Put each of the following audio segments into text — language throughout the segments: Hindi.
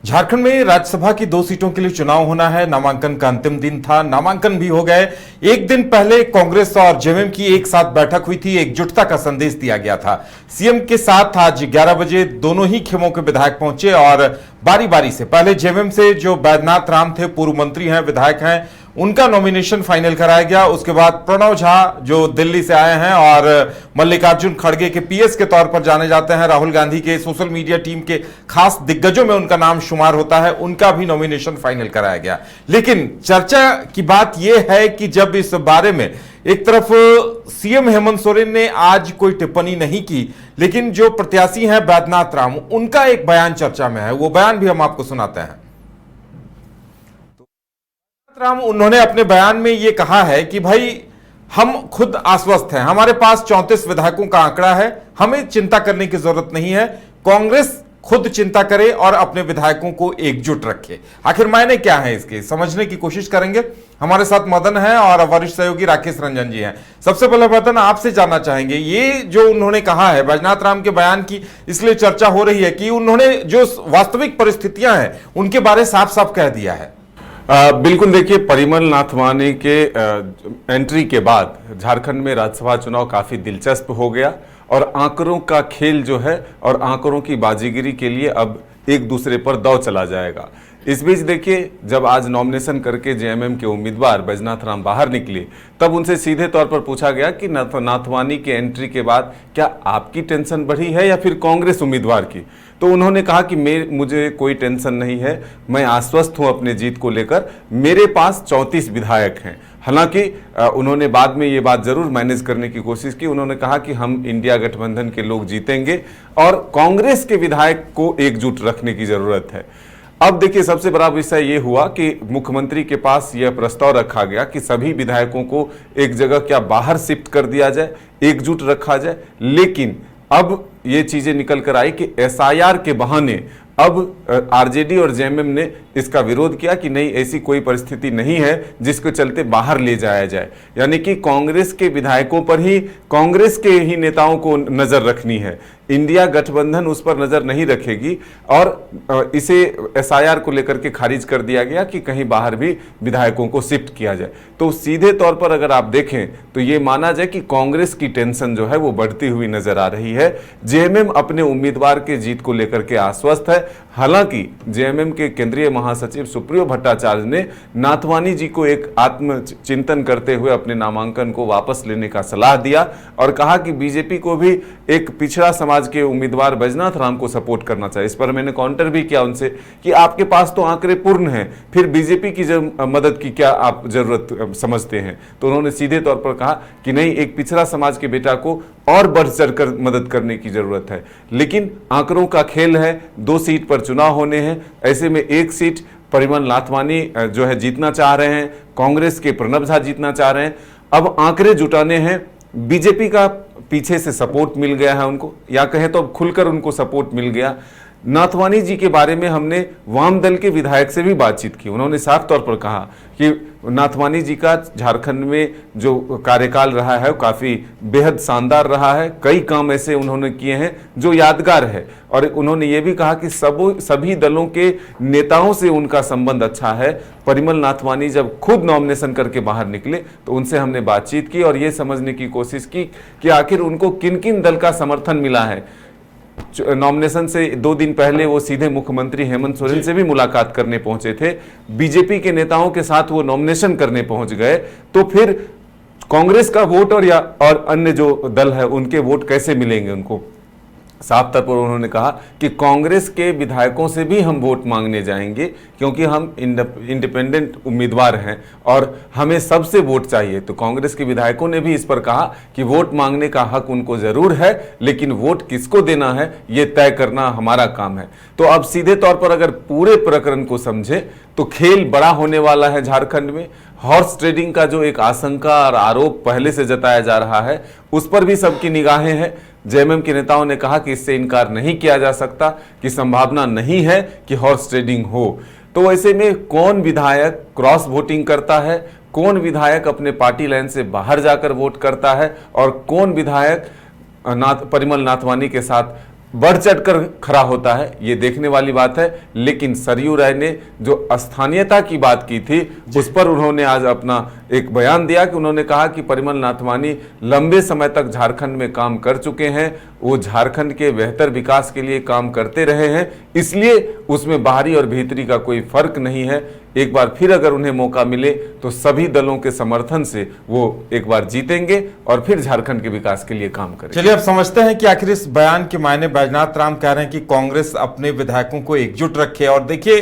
झारखंड में राज्यसभा की 2 सीटों के लिए चुनाव होना है। नामांकन का अंतिम दिन था, नामांकन भी हो गए। एक दिन पहले कांग्रेस और जेएमएम की एक साथ बैठक हुई थी, एकजुटता का संदेश दिया गया था। सीएम के साथ आज 11 बजे दोनों ही खेमों के विधायक पहुंचे और बारी बारी से पहले जेएमएम से जो बैद्यनाथ राम थे, पूर्व मंत्री हैं, विधायक हैं, उनका नॉमिनेशन फाइनल कराया गया। उसके बाद प्रणव झा जो दिल्ली से आए हैं और मल्लिकार्जुन खड़गे के पीएस के तौर पर जाने जाते हैं, राहुल गांधी के सोशल मीडिया टीम के खास दिग्गजों में उनका नाम शुमार होता है, उनका भी नॉमिनेशन फाइनल कराया गया। लेकिन चर्चा की बात यह है कि जब इस बारे में एक तरफ सीएम हेमंत सोरेन ने आज कोई टिप्पणी नहीं की, लेकिन जो प्रत्याशी हैं बैद्यनाथ राम, उनका एक बयान चर्चा में है। वो बयान भी हम आपको सुनाते हैं। राम उन्होंने अपने बयान में यह कहा है कि भाई हम खुद आश्वस्त हैं, हमारे पास 34 विधायकों का आंकड़ा है, हमें चिंता करने की जरूरत नहीं है, कांग्रेस खुद चिंता करे और अपने विधायकों को एकजुट रखे। आखिर मायने क्या है इसके, समझने की कोशिश करेंगे। हमारे साथ मदन है और वरिष्ठ सहयोगी राकेश रंजन जी हैं। सबसे पहले मदन, आपसे जानना चाहेंगे, ये जो उन्होंने कहा है बैद्यनाथ राम के बयान की इसलिए चर्चा हो रही है कि उन्होंने जो वास्तविक परिस्थितियां हैं उनके बारे साफ साफ कह दिया है। बिल्कुल, देखिए, परिमल नाथवानी के एंट्री के बाद झारखंड में राज्यसभा चुनाव काफी दिलचस्प हो गया और आंकड़ों का खेल जो है और आंकड़ों की बाजीगिरी के लिए अब एक दूसरे पर दांव चला जाएगा। इस बीच देखिए, जब आज नॉमिनेशन करके जेएमएम के उम्मीदवार बैद्यनाथ राम बाहर निकले, तब उनसे सीधे तौर पर पूछा गया कि नाथवानी के एंट्री के बाद क्या आपकी टेंशन बढ़ी है या फिर कांग्रेस उम्मीदवार की। तो उन्होंने कहा कि मुझे कोई टेंशन नहीं है, मैं आश्वस्त हूं अपने जीत को लेकर, मेरे पास 34 विधायक हैं। हालांकि उन्होंने बाद में ये बात जरूर मैनेज करने की कोशिश की। उन्होंने कहा कि हम इंडिया गठबंधन के लोग जीतेंगे और कांग्रेस के विधायक को एकजुट रखने की जरूरत है। अब देखिए, सबसे बड़ा विषय यह हुआ कि मुख्यमंत्री के पास यह प्रस्ताव रखा गया कि सभी विधायकों को एक जगह क्या बाहर शिफ्ट कर दिया जाए, एकजुट रखा जाए। लेकिन अब ये चीजें निकल कर आई कि एसआईआर के बहाने अब आरजेडी और जेएमएम ने इसका विरोध किया कि नहीं, ऐसी कोई परिस्थिति नहीं है जिसके चलते बाहर ले जाया जाए। यानी कि कांग्रेस के विधायकों पर ही, कांग्रेस के ही नेताओं को नजर रखनी है, इंडिया गठबंधन उस पर नजर नहीं रखेगी। और इसे एसआईआर को लेकर के खारिज कर दिया गया कि कहीं बाहर भी विधायकों को शिफ्ट किया जाए। तो सीधे तौर पर अगर आप देखें तो ये माना जाए कि कांग्रेस की टेंशन जो है वो बढ़ती हुई नजर आ रही है। जेएमएम अपने उम्मीदवार के जीत को लेकर के आश्वस्त है। हालांकि जेएमएम के केंद्रीय महासचिव सुप्रियो भट्टाचार्य ने नाथवानी जी को एक आत्मचिंतन करते हुए अपने नामांकन को वापस लेने का सलाह दिया और कहा कि बीजेपी को भी एक पिछड़ा समाज के उम्मीदवार बैद्यनाथ राम को सपोर्ट करना चाहिए। इस पर मैंने काउंटर भी किया उनसे कि आपके पास तो आंकड़े पूर्ण हैं, फिर बीजेपी की मदद की क्या आप जरूरत समझते हैं। तो उन्होंने सीधे तौर पर कहा कि नहीं, एक पिछड़ा समाज के बेटा को और बढ़ चढ़कर मदद करने की जरूरत है। लेकिन आंकड़ों का खेल है, 2 सीट पर चुनाव होने हैं, ऐसे में एक सीट परिमल नाथवानी जो है जीतना चाह रहे हैं, कांग्रेस के प्रणव झा जीतना चाह रहे हैं। अब आंकड़े जुटाने हैं। बीजेपी का पीछे से सपोर्ट मिल गया है उनको, या कहें तो अब खुलकर उनको सपोर्ट मिल गया। नाथवानी जी के बारे में हमने वाम दल के विधायक से भी बातचीत की। उन्होंने साफ तौर पर कहा कि नाथवानी जी का झारखंड में जो कार्यकाल रहा है वो काफ़ी बेहद शानदार रहा है। कई काम ऐसे उन्होंने किए हैं जो यादगार है। और उन्होंने ये भी कहा कि सभी दलों के नेताओं से उनका संबंध अच्छा है। परिमल नाथवानी जब खुद नॉमिनेशन करके बाहर निकले तो उनसे हमने बातचीत की और ये समझने की कोशिश की कि आखिर उनको किन किन दल का समर्थन मिला है। नॉमिनेशन से 2 दिन पहले वो सीधे मुख्यमंत्री हेमंत सोरेन से भी मुलाकात करने पहुंचे थे, बीजेपी के नेताओं के साथ वो नॉमिनेशन करने पहुंच गए। तो फिर कांग्रेस का वोट और अन्य जो दल है उनके वोट कैसे मिलेंगे उनको। साफ तौर पर उन्होंने कहा कि कांग्रेस के विधायकों से भी हम वोट मांगने जाएंगे क्योंकि हम इंडिपेंडेंट उम्मीदवार हैं और हमें सबसे वोट चाहिए। तो कांग्रेस के विधायकों ने भी इस पर कहा कि वोट मांगने का हक उनको जरूर है, लेकिन वोट किसको देना है ये तय करना हमारा काम है। तो अब सीधे तौर पर अगर पूरे प्रकरण को समझे तो खेल बड़ा होने वाला है झारखंड में। हॉर्स ट्रेडिंग का जो एक आशंका और आरोप पहले से जताया जा रहा है उस पर भी सबकी निगाहें हैं। जेएमएम के नेताओं ने कहा कि इससे इनकार नहीं किया जा सकता कि संभावना नहीं है कि हॉर्स ट्रेडिंग हो। तो ऐसे में कौन विधायक क्रॉस वोटिंग करता है, कौन विधायक अपने पार्टी लाइन से बाहर जाकर वोट करता है और कौन विधायक परिमल नाथवानी के साथ बढ़ चढ़कर खड़ा होता है, ये देखने वाली बात है। लेकिन सरयू राय ने जो स्थानीयता की बात की थी उस पर उन्होंने आज अपना एक बयान दिया कि उन्होंने कहा कि परिमल नाथवानी लंबे समय तक झारखंड में काम कर चुके हैं, वो झारखंड के बेहतर विकास के लिए काम करते रहे हैं, इसलिए उसमें बाहरी और भीतरी का कोई फर्क नहीं है। एक बार फिर अगर उन्हें मौका मिले तो सभी दलों के समर्थन से वो एक बार जीतेंगे और फिर झारखंड के विकास के लिए काम करेंगे। चलिए अब समझते हैं कि आखिर इस बयान के मायने। बैजनाथ राम कह रहे हैं कि कांग्रेस अपने विधायकों को एकजुट रखे, और देखिए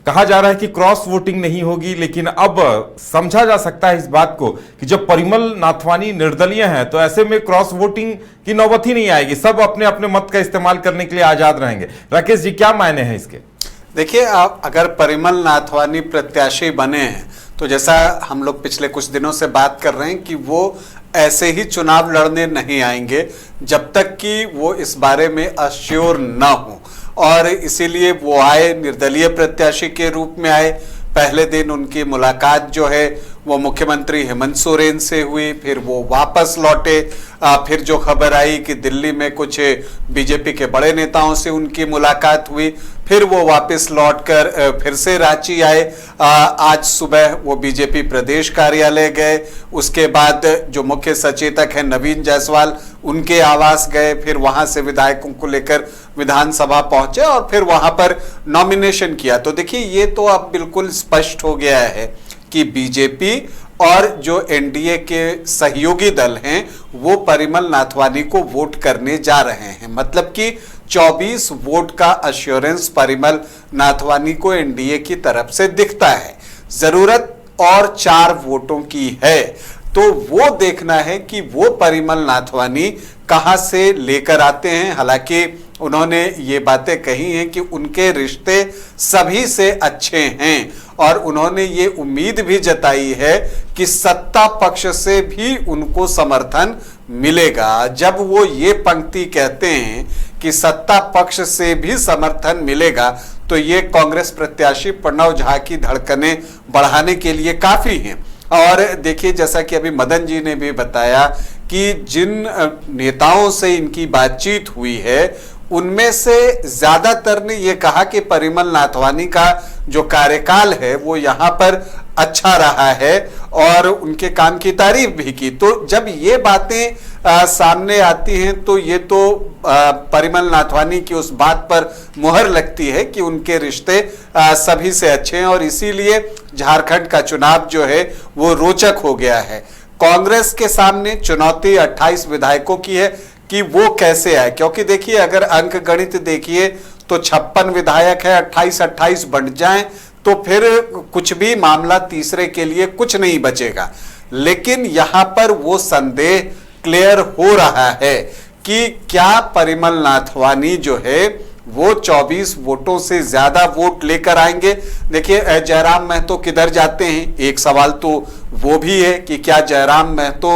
कहा जा रहा है कि क्रॉस वोटिंग नहीं होगी, लेकिन अब समझा जा सकता है इस बात को कि जब परिमल नाथवानी निर्दलीय हैं तो ऐसे में क्रॉस वोटिंग की नौबत ही नहीं आएगी, सब अपने अपने मत का इस्तेमाल करने के लिए आजाद रहेंगे। राकेश जी, क्या मायने हैं इसके? देखिए, आप अगर परिमल नाथवानी प्रत्याशी बने हैं तो जैसा हम लोग पिछले कुछ दिनों से बात कर रहे हैं कि वो ऐसे ही चुनाव लड़ने नहीं आएंगे जब तक कि वो इस बारे में अश्योर ना हो, और इसीलिए वो आए, निर्दलीय प्रत्याशी के रूप में आए। पहले दिन उनकी मुलाकात जो है वो मुख्यमंत्री हेमंत सोरेन से हुई, फिर वो वापस लौटे। फिर जो खबर आई कि दिल्ली में कुछ बीजेपी के बड़े नेताओं से उनकी मुलाकात हुई, फिर वो वापस लौटकर फिर से रांची आए। आज सुबह वो बीजेपी प्रदेश कार्यालय गए, उसके बाद जो मुख्य सचेतक हैं नवीन जायसवाल उनके आवास गए, फिर वहां से विधायकों को लेकर विधानसभा पहुंचे और फिर वहां पर नॉमिनेशन किया। तो देखिए, ये तो अब बिल्कुल स्पष्ट हो गया है कि बीजेपी और जो एनडीए के सहयोगी दल हैं वो परिमल नाथवानी को वोट करने जा रहे हैं। मतलब कि 24 वोट का अश्योरेंस परिमल नाथवानी को एनडीए की तरफ से दिखता है। जरूरत और 4 वोटों की है, तो वो देखना है कि वो परिमल नाथवानी कहां से लेकर आते हैं। हालांकि उन्होंने ये बातें कही हैं कि उनके रिश्ते सभी से अच्छे हैं, और उन्होंने ये उम्मीद भी जताई है कि सत्ता पक्ष से भी उनको समर्थन मिलेगा। जब वो ये पंक्ति कहते हैं कि सत्ता पक्ष से भी समर्थन मिलेगा, तो ये कांग्रेस प्रत्याशी प्रणव झा की धड़कनें बढ़ाने के लिए काफी हैं। और देखिए, जैसा कि अभी मदन जी ने भी बताया कि जिन नेताओं से इनकी बातचीत हुई है उनमें से ज्यादातर ने ये कहा कि परिमल नाथवानी का जो कार्यकाल है वो यहाँ पर अच्छा रहा है और उनके काम की तारीफ भी की। तो जब ये बातें सामने आती हैं तो ये तो परिमल नाथवानी की उस बात पर मुहर लगती है कि उनके रिश्ते सभी से अच्छे हैं, और इसीलिए झारखंड का चुनाव जो है वो रोचक हो गया है। कांग्रेस के सामने चुनौती 28 विधायकों की है कि वो कैसे आए, क्योंकि देखिए अगर अंक गणित देखिए तो 56 विधायक है, 28-28 बंट जाएं तो फिर कुछ भी मामला तीसरे के लिए कुछ नहीं बचेगा। लेकिन यहां पर वो संदेह क्लियर हो रहा है कि क्या परिमल नाथवानी जो है वो 24 वोटों से ज्यादा वोट लेकर आएंगे। देखिए, जयराम महतो किधर जाते हैं, एक सवाल तो वो भी है कि क्या जयराम महतो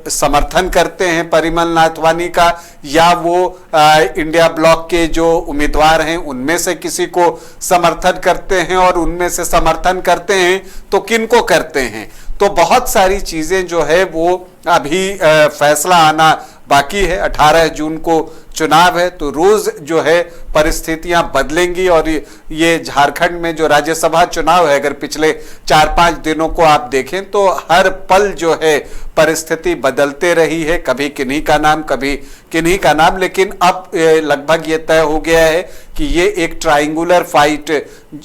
समर्थन करते हैं परिमल नाथवानी का, या वो इंडिया ब्लॉक के जो उम्मीदवार हैं उनमें से किसी को समर्थन करते हैं, और उनमें से समर्थन करते हैं तो किनको करते हैं। तो बहुत सारी चीजें जो है वो अभी फैसला आना बाकी है। 18 जून को चुनाव है, तो रोज जो है परिस्थितियां बदलेंगी, और ये झारखंड में जो राज्यसभा चुनाव है अगर पिछले 4-5 दिनों को आप देखें तो हर पल जो है परिस्थिति बदलते रही है, कभी किन्हीं का नाम कभी किन्हीं का नाम। लेकिन अब लगभग ये तय हो गया है कि ये एक ट्रायंगुलर फाइट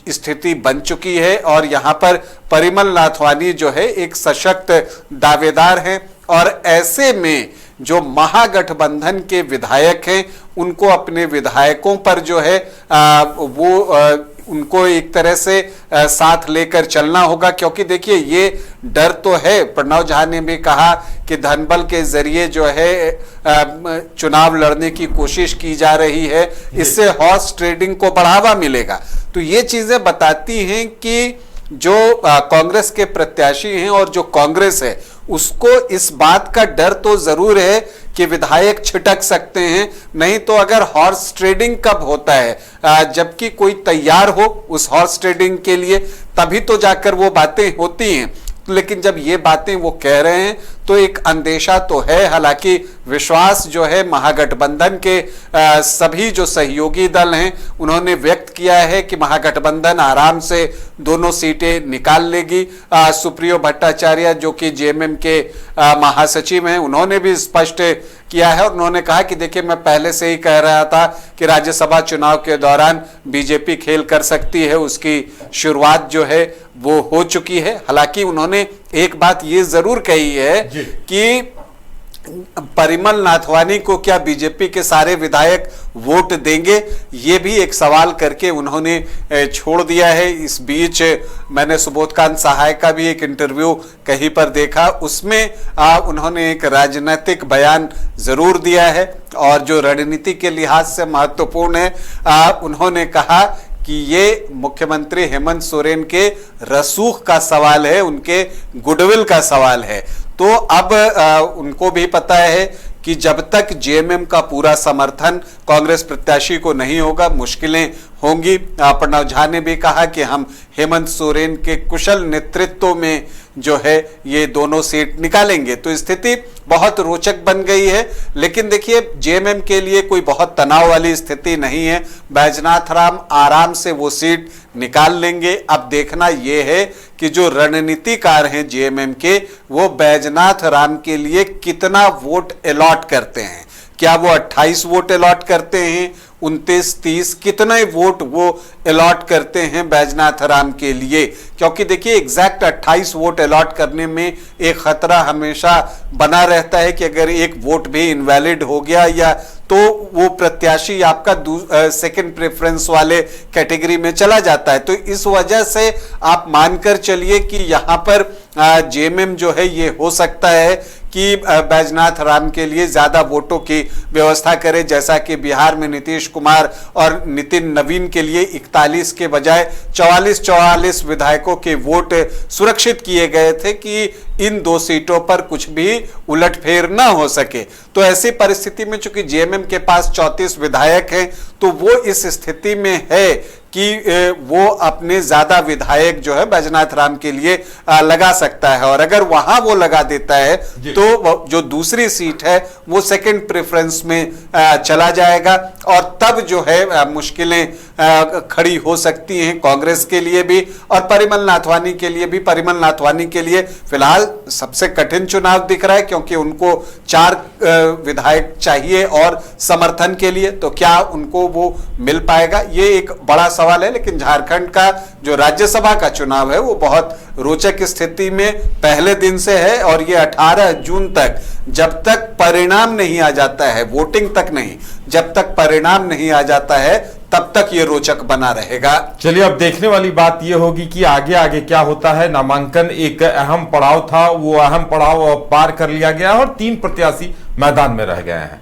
स्थिति बन चुकी है, और यहाँ पर परिमल नाथवानी जो है एक सशक्त दावेदार हैं, और ऐसे में जो महागठबंधन के विधायक हैं उनको अपने विधायकों पर जो है उनको एक तरह से साथ लेकर चलना होगा। क्योंकि देखिए, ये डर तो है, प्रणव झा ने भी कहा कि धनबल के जरिए जो है चुनाव लड़ने की कोशिश की जा रही है, इससे हॉर्स ट्रेडिंग को बढ़ावा मिलेगा। तो ये चीजें बताती हैं कि जो कांग्रेस के प्रत्याशी हैं और जो कांग्रेस है उसको इस बात का डर तो जरूर है कि विधायक छिटक सकते हैं। नहीं तो अगर हॉर्स ट्रेडिंग कब होता है, जबकि कोई तैयार हो उस हॉर्स ट्रेडिंग के लिए, तभी तो जाकर वो बातें होती हैं। लेकिन जब ये बातें वो कह रहे हैं तो एक अंदेशा तो है। हालांकि विश्वास जो है महागठबंधन के सभी जो सहयोगी दल हैं उन्होंने व्यक्त किया है कि महागठबंधन आराम से दोनों सीटें निकाल लेगी। सुप्रियो भट्टाचार्य जो कि जेएमएम के महासचिव हैं, उन्होंने भी स्पष्ट किया है और उन्होंने कहा कि देखिए, मैं पहले से ही कह रहा था कि राज्यसभा चुनाव के दौरान बीजेपी खेल कर सकती है, उसकी शुरुआत जो है वो हो चुकी है। हालांकि उन्होंने एक बात ये जरूर कही है कि परिमल नाथवानी को क्या बीजेपी के सारे विधायक वोट देंगे, ये भी एक सवाल करके उन्होंने छोड़ दिया है। इस बीच मैंने सुबोधकांत सहाय का भी एक इंटरव्यू कहीं पर देखा, उसमें उन्होंने एक राजनीतिक बयान जरूर दिया है और जो रणनीति के लिहाज से महत्वपूर्ण है। उन्होंने कहा कि ये मुख्यमंत्री हेमंत सोरेन के रसूख का सवाल है, उनके गुडविल का सवाल है। तो अब उनको भी पता है कि जब तक जेएमएम का पूरा समर्थन कांग्रेस प्रत्याशी को नहीं होगा, मुश्किलें होंगी। प्रणव झा ने भी कहा कि हम हेमंत सोरेन के कुशल नेतृत्व में जो है ये दोनों सीट निकालेंगे। तो स्थिति बहुत रोचक बन गई है। लेकिन देखिए, जेएमएम के लिए कोई बहुत तनाव वाली स्थिति नहीं है। बैजनाथ राम आराम से वो सीट निकाल लेंगे। अब देखना यह है कि जो रणनीतिकार हैं जेएमएम के, वो बैजनाथ राम के लिए कितना वोट अलॉट करते हैं। क्या वो 28 वोट अलॉट करते हैं, 29-30, कितने वोट वो अलॉट करते हैं बैजनाथ राम के लिए? क्योंकि देखिए, एग्जैक्ट 28 वोट अलॉट करने में एक खतरा हमेशा बना रहता है कि अगर एक वोट भी इनवैलिड हो गया या तो वो प्रत्याशी आपका सेकंड प्रेफरेंस वाले कैटेगरी में चला जाता है। तो इस वजह से आप मानकर चलिए कि यहां पर जेएमएम जो है ये हो सकता है कि बैजनाथ राम के लिए ज्यादा वोटों की व्यवस्था करे, जैसा कि बिहार में नीतीश कुमार और नितिन नवीन के लिए 41 के बजाय 44 विधायकों के वोट सुरक्षित किए गए थे कि इन दो सीटों पर कुछ भी उलटफेर ना हो सके। तो ऐसी परिस्थिति में चूंकि जेएमएम के पास 34 विधायक हैं, तो वो इस स्थिति में है कि वो अपने ज्यादा विधायक जो है बैजनाथ राम के लिए लगा सकता है। और अगर वहां वो लगा देता है तो जो दूसरी सीट है वो सेकंड प्रेफरेंस में चला जाएगा और तब जो है मुश्किलें खड़ी हो सकती हैं कांग्रेस के लिए भी और परिमल नाथवानी के लिए भी। परिमल नाथवानी के लिए फिलहाल सबसे कठिन चुनाव दिख रहा है, क्योंकि उनको 4 विधायक चाहिए और समर्थन के लिए, तो क्या उनको वो मिल पाएगा, ये एक बड़ा सवाल है। लेकिन झारखंड का जो राज्यसभा का चुनाव है वो बहुत रोचक स्थिति में पहले दिन से है और ये 18 जून तक, जब तक परिणाम नहीं आ जाता है, वोटिंग तक नहीं, जब तक परिणाम नहीं आ जाता है तब तक ये रोचक बना रहेगा। चलिए, अब देखने वाली बात ये होगी कि आगे आगे क्या होता है। नामांकन एक अहम पड़ाव था, वो अहम पड़ाव पार कर लिया गया और 3 प्रत्याशी मैदान में रह गए हैं।